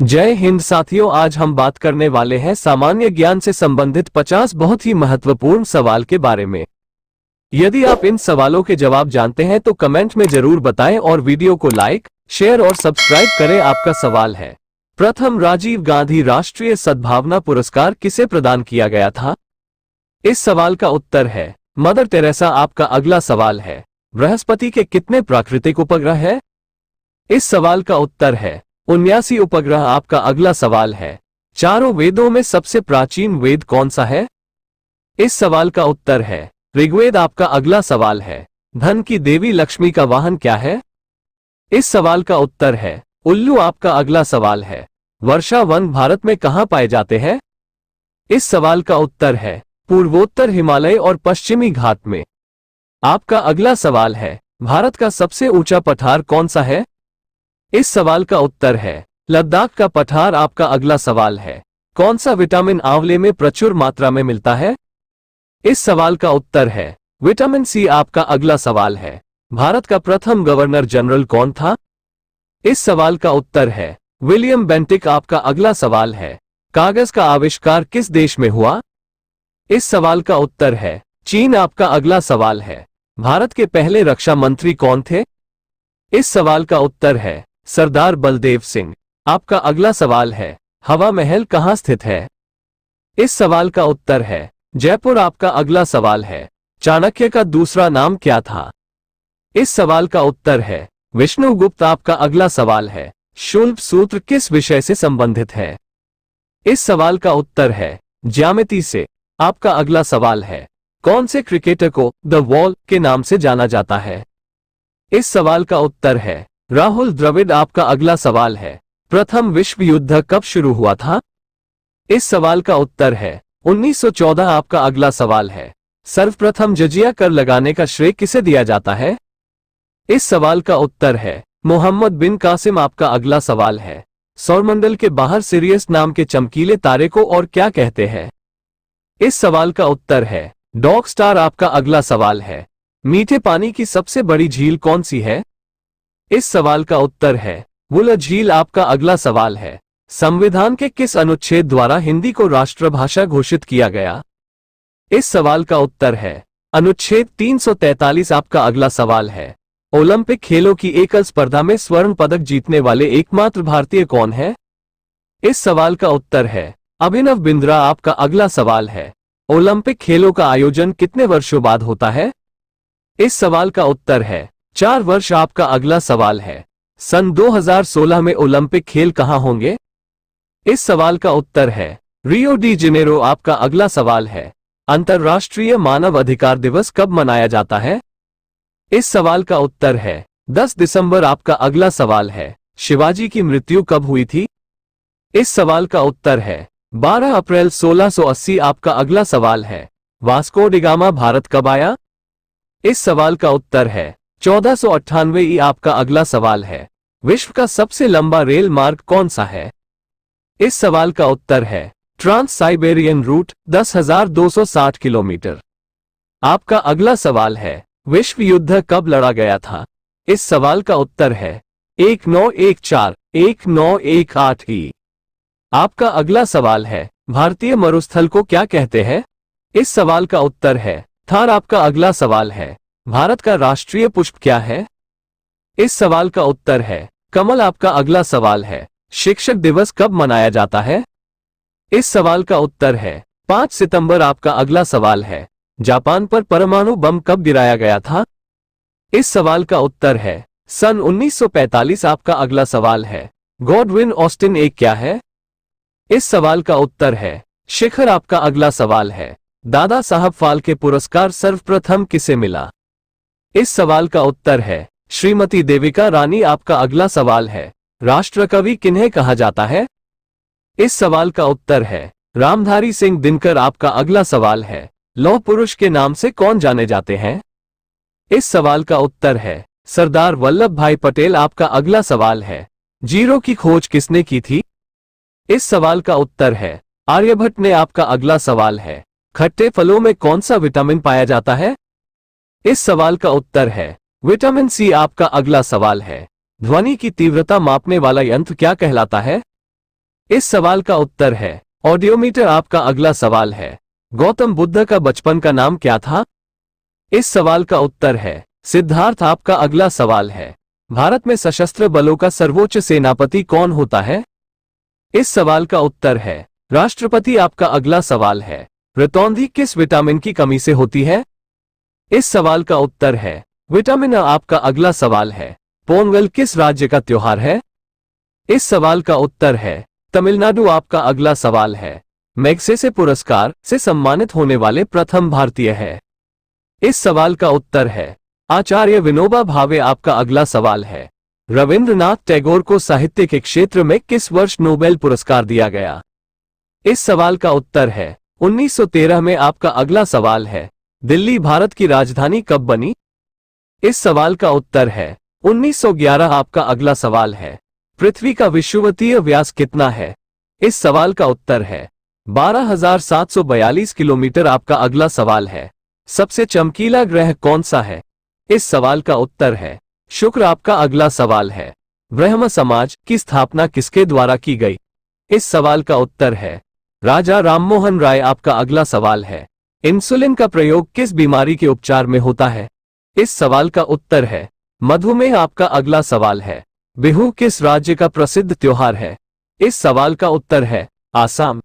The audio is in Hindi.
जय हिंद साथियों, आज हम बात करने वाले हैं सामान्य ज्ञान से संबंधित 50 बहुत ही महत्वपूर्ण सवाल के बारे में। यदि आप इन सवालों के जवाब जानते हैं तो कमेंट में जरूर बताएं और वीडियो को लाइक, शेयर और सब्सक्राइब करें। आपका सवाल है, प्रथम राजीव गांधी राष्ट्रीय सद्भावना पुरस्कार किसे प्रदान किया गया था? इस सवाल का उत्तर है मदर टेरेसा। आपका अगला सवाल है, बृहस्पति के कितने प्राकृतिक उपग्रह हैं? इस सवाल का उत्तर है 79 उपग्रह। आपका अगला सवाल है, चारों वेदों में सबसे प्राचीन वेद कौन सा है? इस सवाल का उत्तर है ऋग्वेद। आपका अगला सवाल है, धन की देवी लक्ष्मी का वाहन क्या है? इस सवाल का उत्तर है उल्लू। आपका अगला सवाल है, वर्षा वन भारत में कहां पाए जाते हैं? इस सवाल का उत्तर है पूर्वोत्तर हिमालय और पश्चिमी घाट में। आपका अगला सवाल है, भारत का सबसे ऊंचा पठार कौन सा है? इस सवाल का उत्तर है लद्दाख का पठार। आपका अगला सवाल है, कौन सा विटामिन आंवले में प्रचुर मात्रा में मिलता है? इस सवाल का उत्तर है विटामिन सी। आपका अगला सवाल है, भारत का प्रथम गवर्नर जनरल कौन था? इस सवाल का उत्तर है विलियम बेंटिक। आपका अगला सवाल है, कागज का आविष्कार किस देश में हुआ? इस सवाल का उत्तर है चीन। आपका अगला सवाल है, भारत के पहले रक्षा मंत्री कौन थे? इस सवाल का उत्तर है सरदार बलदेव सिंह। आपका अगला सवाल है, हवा महल कहां स्थित है? इस सवाल का उत्तर है जयपुर। आपका अगला सवाल है, चाणक्य का दूसरा नाम क्या था? इस सवाल का उत्तर है विष्णुगुप्त। आपका अगला सवाल है, शुल्ब सूत्र किस विषय से संबंधित है? इस सवाल का उत्तर है ज्यामिति से। आपका अगला सवाल है, कौन से क्रिकेटर को द वॉल के नाम से जाना जाता है? इस सवाल का उत्तर है राहुल द्रविड़। आपका अगला सवाल है, प्रथम विश्व युद्ध कब शुरू हुआ था? इस सवाल का उत्तर है 1914। आपका अगला सवाल है, सर्वप्रथम जजिया कर लगाने का श्रेय किसे दिया जाता है? इस सवाल का उत्तर है मोहम्मद बिन कासिम। आपका अगला सवाल है, सौरमंडल के बाहर सिरियस नाम के चमकीले तारे को और क्या कहते हैं? इस सवाल का उत्तर है डॉग स्टार। आपका अगला सवाल है, मीठे पानी की सबसे बड़ी झील कौन सी है? इस सवाल का उत्तर है वुलर झील। आपका अगला सवाल है, संविधान के किस अनुच्छेद द्वारा हिंदी को राष्ट्रभाषा घोषित किया गया? इस सवाल का उत्तर है अनुच्छेद 343। आपका अगला सवाल है, ओलंपिक खेलों की एकल स्पर्धा में स्वर्ण पदक जीतने वाले एकमात्र भारतीय कौन है? इस सवाल का उत्तर है अभिनव बिंद्रा। आपका अगला सवाल है, ओलंपिक खेलों का आयोजन कितने वर्षों बाद होता है? इस सवाल का उत्तर है 4 वर्ष। आपका अगला सवाल है, सन 2016 में ओलंपिक खेल कहां होंगे? इस सवाल का उत्तर है रियो डी जेनेरो। आपका अगला सवाल है, अंतर्राष्ट्रीय मानव अधिकार दिवस कब मनाया जाता है? इस सवाल का उत्तर है 10 दिसंबर। आपका अगला सवाल है, शिवाजी की मृत्यु कब हुई थी? इस सवाल का उत्तर है 12 अप्रैल 1680। आपका अगला सवाल है, वास्को डी गामा भारत कब आया? इस सवाल का उत्तर है 1498। आपका अगला सवाल है, विश्व का सबसे लंबा रेल मार्ग कौन सा है? इस सवाल का उत्तर है ट्रांस साइबेरियन रूट 10,260 किलोमीटर। आपका अगला सवाल है, विश्व युद्ध कब लड़ा गया था? इस सवाल का उत्तर है 1914-1918 ई। आपका अगला सवाल है, भारतीय मरुस्थल को क्या कहते हैं? इस सवाल का उत्तर है थार। आपका अगला सवाल है, भारत का राष्ट्रीय पुष्प क्या है? इस सवाल का उत्तर है कमल। आपका अगला सवाल है, शिक्षक दिवस कब मनाया जाता है? इस सवाल का उत्तर है 5 सितंबर। आपका अगला सवाल है, जापान पर परमाणु बम कब गिराया गया था? इस सवाल का उत्तर है सन 1945। आपका अगला सवाल है, गॉडविन ऑस्टिन एक क्या है? इस सवाल का उत्तर है शिखर। आपका अगला सवाल है, दादा साहब फाल्के पुरस्कार सर्वप्रथम किसे मिला? इस सवाल का उत्तर है श्रीमती देविका रानी। आपका अगला सवाल है, राष्ट्रकवि किन्हें कहा जाता है? इस सवाल का उत्तर है रामधारी सिंह दिनकर। आपका अगला सवाल है, लौह पुरुष के नाम से कौन जाने जाते हैं? इस सवाल का उत्तर है सरदार वल्लभ भाई पटेल। आपका अगला सवाल है, जीरो की खोज किसने की थी? इस सवाल का उत्तर है आर्यभट्ट ने। आपका अगला सवाल है, खट्टे फलों में कौन सा विटामिन पाया जाता है? इस सवाल का उत्तर है विटामिन सी। आपका अगला सवाल है, ध्वनि की तीव्रता मापने वाला यंत्र क्या कहलाता है? इस सवाल का उत्तर है ऑडियोमीटर। आपका अगला सवाल है गौतम बुद्ध का बचपन का नाम क्या था? इस सवाल का उत्तर है सिद्धार्थ। आपका अगला सवाल है भारत में सशस्त्र बलों का सर्वोच्च सेनापति कौन होता है? इस सवाल का उत्तर है राष्ट्रपति। आपका अगला सवाल है रतौंधी किस विटामिन की कमी से होती है? इस सवाल का उत्तर है विटामिन अ। आपका अगला सवाल है पोंगल किस राज्य का त्योहार है? इस सवाल का उत्तर है तमिलनाडु। आपका अगला सवाल है मैग्सेसे पुरस्कार से सम्मानित होने वाले प्रथम भारतीय है। इस सवाल का उत्तर है आचार्य विनोबा भावे। आपका अगला सवाल है रविंद्रनाथ टैगोर को साहित्य के क्षेत्र में किस वर्ष नोबेल पुरस्कार दिया गया? इस सवाल का उत्तर है 1913 में। आपका अगला सवाल है दिल्ली भारत की राजधानी कब बनी? इस सवाल का उत्तर है 1911। आपका अगला सवाल है पृथ्वी का विषुवतीय व्यास कितना है? इस सवाल का उत्तर है 12,742 किलोमीटर। आपका अगला सवाल है सबसे चमकीला ग्रह कौन सा है? इस सवाल का उत्तर है शुक्र। आपका अगला सवाल है ब्रह्म समाज की स्थापना किसके द्वारा की गई? इस सवाल का उत्तर है राजा राममोहन राय। आपका अगला सवाल है इंसुलिन का प्रयोग किस बीमारी के उपचार में होता है? इस सवाल का उत्तर है मधुमेह। आपका अगला सवाल है बिहू किस राज्य का प्रसिद्ध त्योहार है? इस सवाल का उत्तर है आसाम।